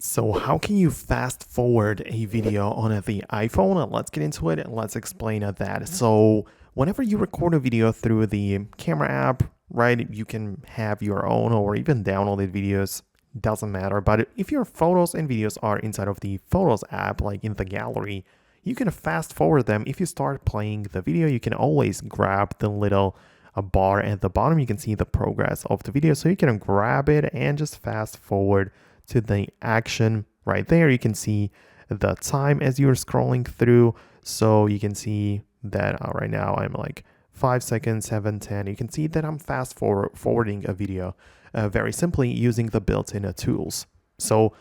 So how can you fast forward a video on the iPhone? Let's get into it and let's explain that. So whenever you record a video through the camera app, right, you can have your own or even downloaded videos, doesn't matter. But if your photos and videos are inside of the Photos app, like in the gallery, you can fast forward them. If you start playing the video, you can always grab the little bar at the bottom. You can see the progress of the video. So you can grab it and just fast forward to the action right there. You can see the time as you're scrolling through. So you can see that right now I'm like 5 seconds, 7, 10. You can see that I'm fast forwarding a video very simply using the built-in tools. So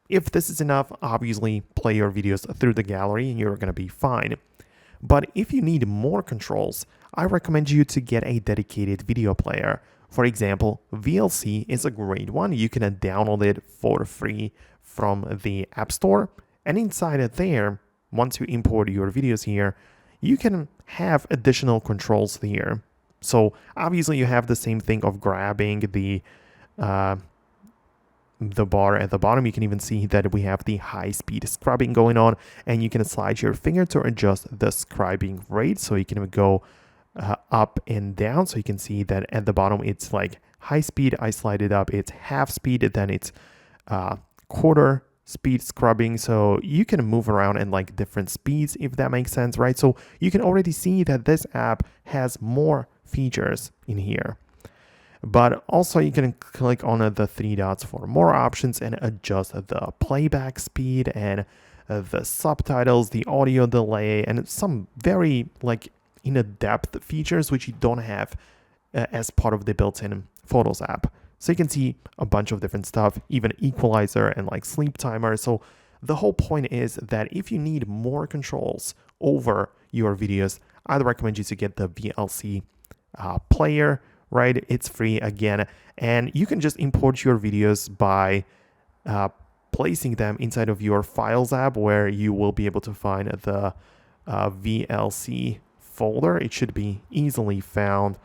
if this is enough, obviously play your videos through the gallery and you're going to be fine. But if you need more controls, I recommend you to get a dedicated video player. For example, VLC is a great one. You can download it for free from the App Store. And inside of there, once you import your videos here, you can have additional controls here. So obviously you have the same thing of grabbing the bar at the bottom. You can even see that we have the high-speed scrubbing going on, and you can slide your finger to adjust the scrubbing rate. So you can go up and down. So you can see that at the bottom it's like high speed. I slide it up, it's half speed, then it's quarter speed scrubbing. So you can move around in like different speeds, if that makes sense, right? So you can already see that this app has more features in here. But also you can click on the three dots for more options and adjust the playback speed and the subtitles, the audio delay, and some very like in-depth features which you don't have as part of the built-in Photos app. So you can see a bunch of different stuff, even equalizer and like sleep timer. So the whole point is that if you need more controls over your videos, I'd recommend you to get the VLC player, right? It's free again, and you can just import your videos by placing them inside of your Files app, where you will be able to find the VLC folder. It should be easily found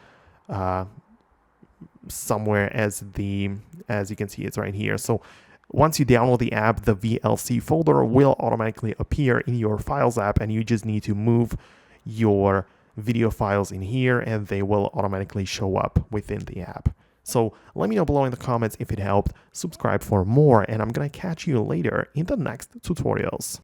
somewhere, as you can see it's right here. So once you download the app, the VLC folder will automatically appear in your Files app, and you just need to move your video files in here and they will automatically show up within the app. So let me know below in the comments if it helped. Subscribe for more, and I'm gonna catch you later in the next tutorials.